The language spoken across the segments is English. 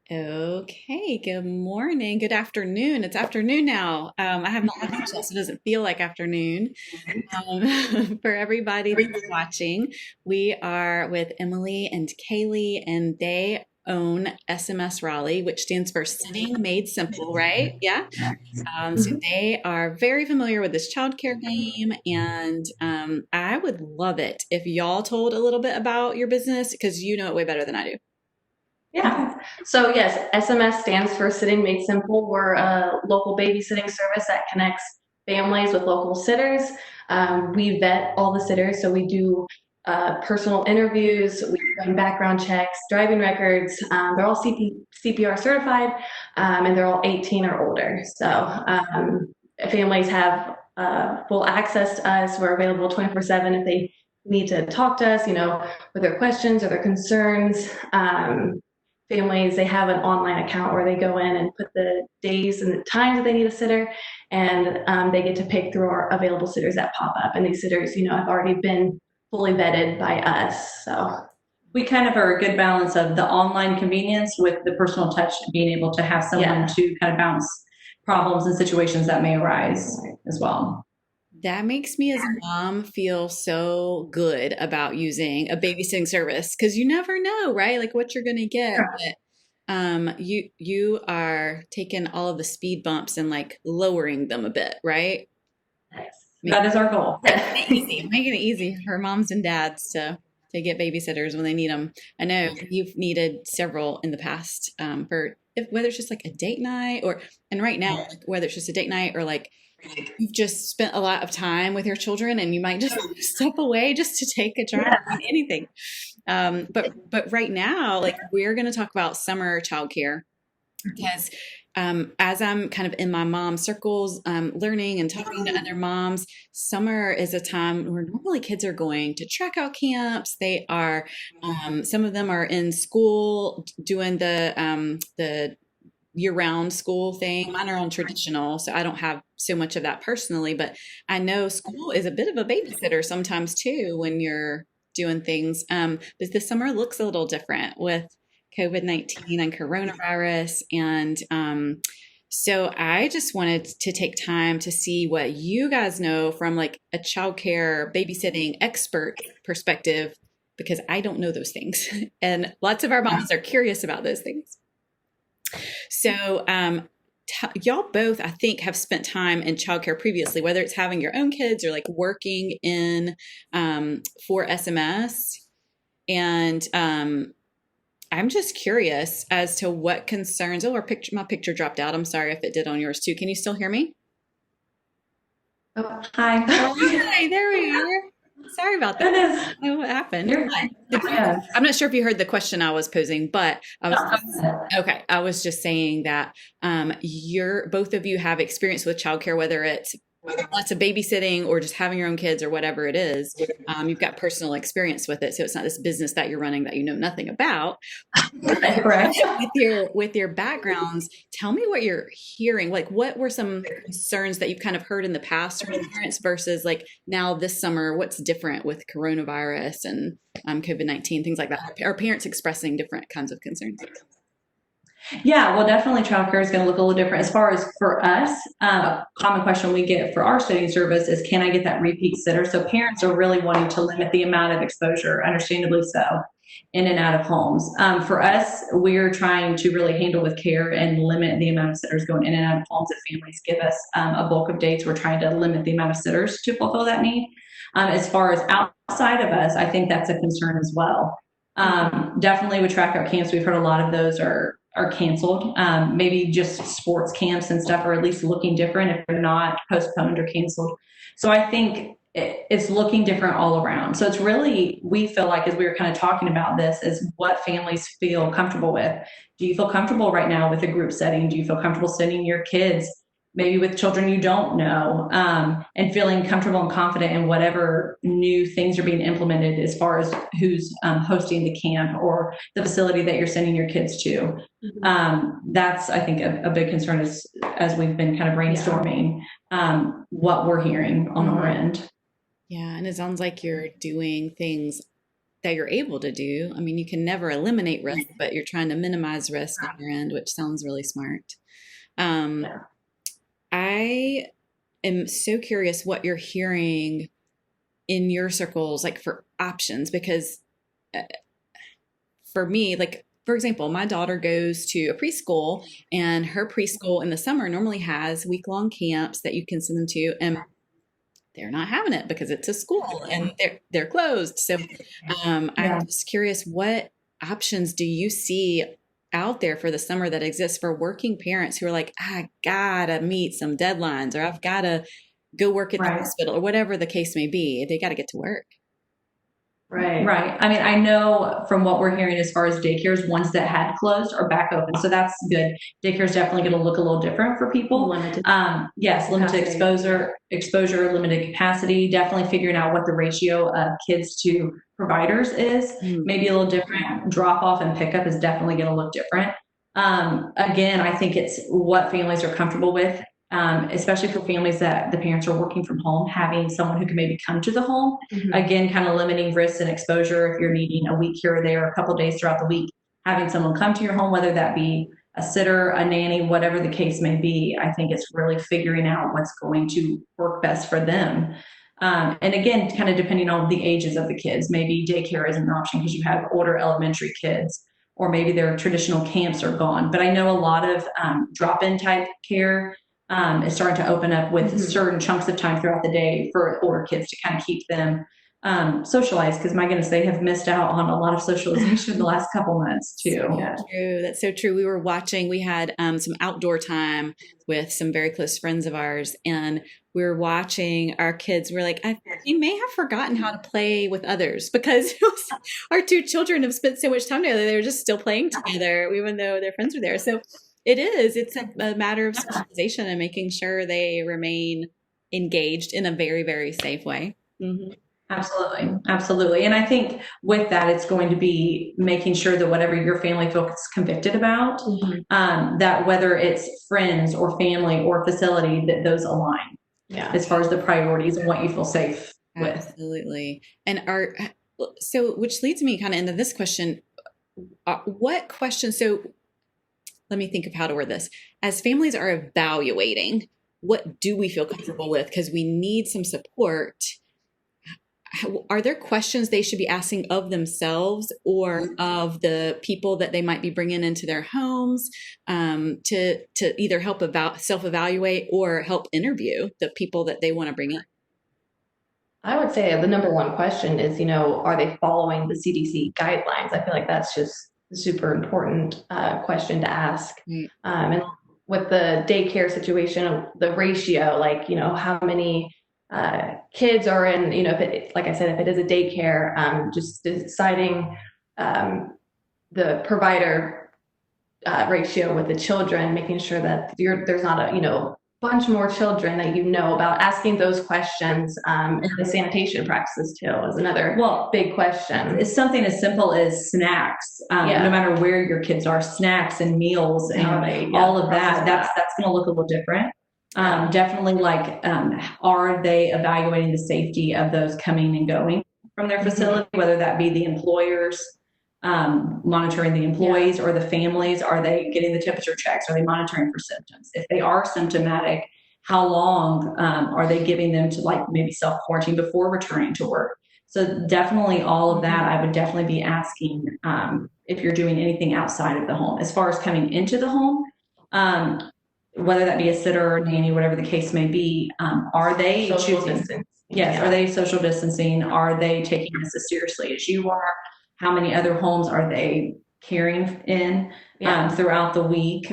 Okay, good morning, good afternoon. It's afternoon now. I have not had lunch yet, so it doesn't feel like afternoon. For everybody that's watching, we are with Emily and Kaylee, and they own SMS Raleigh, which stands for Sitting Made Simple, right? Yeah. So Mhm. they are very familiar with this childcare game, and I would love it if y'all told a little bit about your business because you know it way better than I do. Yeah. So yes, SMS stands for Sitting Made Simple. We're a local babysitting service that connects families with local sitters. We vet all the sitters, so we do personal interviews, we run background checks, driving records. They're all CPR certified, and they're all 18 or older. So families have full access to us. We're available 24/7 if they need to talk to us, with their questions or their concerns. Families, they have an online account where they go in and put the days and the times that they need a sitter, and they get to pick through our available sitters that pop up. And these sitters, have already been fully vetted by us. So We kind of are a good balance of the online convenience with the personal touch, being able to have someone yeah, to kind of bounce problems and situations that may arise as well. That makes me as a mom feel so good about using a babysitting service because you never know, right? Like what you're going to get. But you are taking all of the speed bumps and like lowering them a bit, right? nice. Make, That is our goal. making it easy, making it easy for moms and dads to get babysitters when they need them. I know you've needed several in the past for whether it's just like a date night or and right now like whether it's just a date night or like you've just spent a lot of time with your children and you might just step away just to take a drive, Yeah. anything. But right now, like we're going to talk about summer childcare because as I'm kind of in my mom circles, learning and talking to other moms, summer is a time where normally kids are going to track out camps. They are, some of them are in school doing the year-round school thing. Mine are on traditional, so I don't have so much of that personally, but I know school is a bit of a babysitter sometimes too when you're doing things. But this summer looks a little different with COVID-19 and coronavirus. And so I just wanted to take time to see what you guys know from like a childcare babysitting expert perspective, because I don't know those things. And lots of our moms are curious about those things. So, y'all both, I think, have spent time in childcare previously, whether it's having your own kids or like working in for SMS. And I'm just curious as to what concerns. Oh, my picture dropped out. I'm sorry if it did on yours too. Can you still hear me? Oh, hi. Oh, hi, there we are. Sorry about that. It I is. don't know what happened. You're fine. Yeah. I'm not sure if you heard the question I was posing, but I was okay. I was just saying that you're both of you have experience with childcare, whether it's lots of babysitting or just having your own kids or whatever it is. You've got personal experience with it, so it's not this business that you're running that you know nothing about. Correct. With your backgrounds, tell me what you're hearing. Like, what were some concerns that you've kind of heard in the past from parents versus like now this summer? What's different with coronavirus and COVID-19, things like that? Are parents expressing different kinds of concerns? Yeah, well, definitely childcare is going to look a little different. As far as for us, a common question we get for our sitting service is, can I get that repeat sitter? So parents are really wanting to limit the amount of exposure, understandably so, in and out of homes. For us, we're trying to really handle with care and limit the amount of sitters going in and out of homes. If families give us a bulk of dates, we're trying to limit the amount of sitters to fulfill that need. As far as outside of us, I think that's a concern as well. Definitely with track out camps, we've heard a lot of those are canceled. Maybe just sports camps and stuff are at least looking different if they're not postponed or canceled. So I think it's looking different all around. So it's really, we feel like as we were kind of talking about this, is what families feel comfortable with. Do you feel comfortable right now with a group setting? Do you feel comfortable sending your kids maybe with children you don't know, and feeling comfortable and confident in whatever new things are being implemented as far as who's hosting the camp or the facility that you're sending your kids to. That's, I think, a big concern as we've been kind of brainstorming what we're hearing on our end. Yeah, and it sounds like you're doing things that you're able to do. I mean, you can never eliminate risk, but you're trying to minimize risk on your end, which sounds really smart. Yeah. I am so curious what you're hearing in your circles, like for options, because for me, like, for example, my daughter goes to a preschool, and her preschool in the summer normally has week-long camps that you can send them to, and they're not having it because it's a school and they're closed. So I'm just curious, what options do you see out there for the summer that exists for working parents who are like, I gotta meet some deadlines, or I've gotta go work at the hospital, or whatever the case may be. They got to get to work. Right. I mean, I know from what we're hearing as far as daycares, ones that had closed are back open. So that's good. Daycare is definitely going to look a little different for people. Limited. Yes, limited exposure, limited capacity, definitely figuring out what the ratio of kids to providers is. Maybe a little different. Drop off and pickup is definitely going to look different. Again, I think it's what families are comfortable with. Especially for families that the parents are working from home, having someone who can maybe come to the home. Again, kind of limiting risks and exposure. If you're needing a week here or there, a couple of days throughout the week, having someone come to your home, whether that be a sitter, a nanny, whatever the case may be, I think it's really figuring out what's going to work best for them. And again, kind of depending on the ages of the kids, maybe daycare isn't an option because you have older elementary kids, or maybe their traditional camps are gone. But I know a lot of drop-in type care is starting to open up with certain chunks of time throughout the day for older kids to kind of keep them socialized. Because my goodness, they have missed out on a lot of socialization the last couple months too. True. That's so true. We had some outdoor time with some very close friends of ours, and we were watching our kids. We're like, they may have forgotten how to play with others, because our two children have spent so much time together. They were just still playing together, even though their friends were there. So it's a matter of socialization and making sure they remain engaged in a very, very safe way. Absolutely. And I think with that, it's going to be making sure that whatever your family feels convicted about, that whether it's friends or family or facility, that those align as far as the priorities and what you feel safe with. Absolutely. And which leads me kind of into this question. What questions? So let me think of how to word this. As families are evaluating, what do we feel comfortable with? Because we need some support. Are there questions they should be asking of themselves or of the people that they might be bringing into their homes, to either help self-evaluate or help interview the people that they want to bring in? I would say the number one question is, are they following the CDC guidelines? I feel like that's just a super important question to ask. And with the daycare situation, the ratio, like, how many kids are in, like I said, if it is a daycare, just deciding the provider ratio with the children, making sure that there's not a, bunch more children that about, asking those questions, and the sanitation practices too is another big question. It's something as simple as snacks, no matter where your kids are, snacks and meals and all of that. That's going to look a little different. Definitely, like, are they evaluating the safety of those coming and going from their facility, whether that be the employers monitoring the employees or the families? Are they getting the temperature checks? Are they monitoring for symptoms? If they are symptomatic, how long are they giving them to, like, maybe self-quarantine before returning to work? So definitely all of that, I would definitely be asking if you're doing anything outside of the home. As far as coming into the home, whether that be a sitter or nanny, whatever the case may be, are they social distance? Yes. Are they social distancing? Are they taking this as seriously as you are? How many other homes are they caring in throughout the week?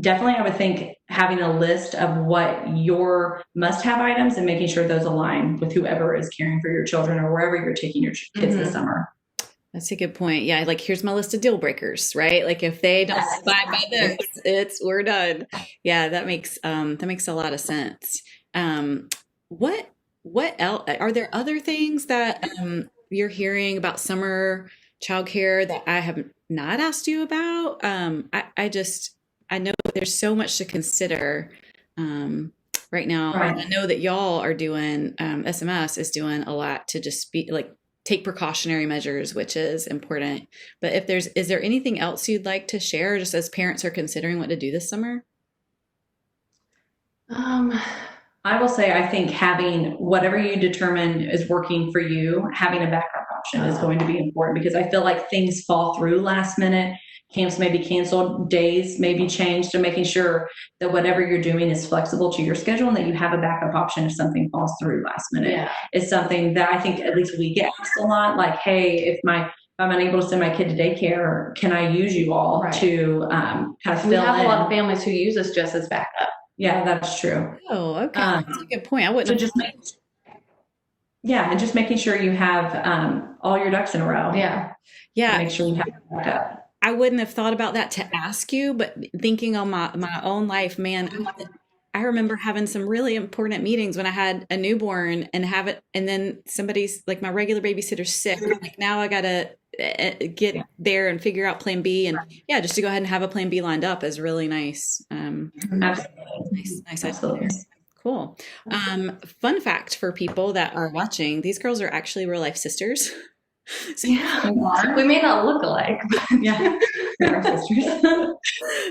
Definitely, I would think having a list of what your must-have items and making sure those align with whoever is caring for your children or wherever you're taking your kids this summer. That's a good point. Yeah, like, here's my list of deal breakers, right? Like, if they don't abide by this, we're done. Yeah, that makes a lot of sense. What else? Are there other things that you're hearing about summer childcare that I have not asked you about? I know there's so much to consider right now. Right. And I know that y'all are doing, SMS is doing a lot to just be like, take precautionary measures, which is important. But is there anything else you'd like to share just as parents are considering what to do this summer? I will say, I think having whatever you determine is working for you, having a backup option is going to be important, because I feel like things fall through last minute. Camps may be canceled, days may be changed, so making sure that whatever you're doing is flexible to your schedule and that you have a backup option if something falls through last minute is something that I think at least we get asked a lot. Like, hey, if I'm unable to send my kid to daycare, can I use you all to kind of fill in? We have a lot of families who use us just as backup. Yeah, that's true. Oh, okay. That's a good point. I wouldn't so and just making sure you have all your ducks in a row. Yeah. Make sure you have backup. I wouldn't have thought about that to ask you, but thinking on my own life, man, I remember having some really important meetings when I had a newborn and then somebody's like my regular babysitter's sick. Like now I gotta get there and figure out plan B, and just to go ahead and have a plan B lined up is really nice. Absolutely. Nice. Absolutely. Cool. Fun fact for people that are watching, these girls are actually real life sisters. So, we may not look alike, but we're sisters.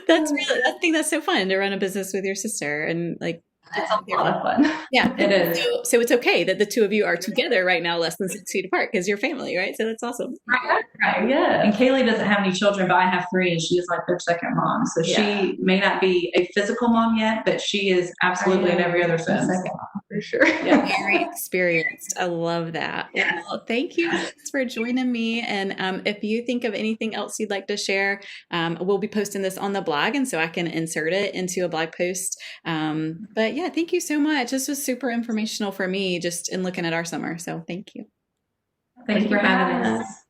I think that's so fun to run a business with your sister, and like it's a lot of fun. Yeah, it is. So it's okay that the two of you are together right now, less than 6 feet apart, because you're family, right? So that's awesome. Right. Yeah. And Kaylee doesn't have any children, but I have 3, and she is like their second mom. So she may not be a physical mom yet, but she is absolutely in every other sense. For sure. Yeah, very experienced. I love that. Yeah. Well, thank you for joining me. And if you think of anything else you'd like to share, we'll be posting this on the blog, and so I can insert it into a blog post. But yeah, thank you so much. This was super informational for me just in looking at our summer. So thank you. Thank you for having us.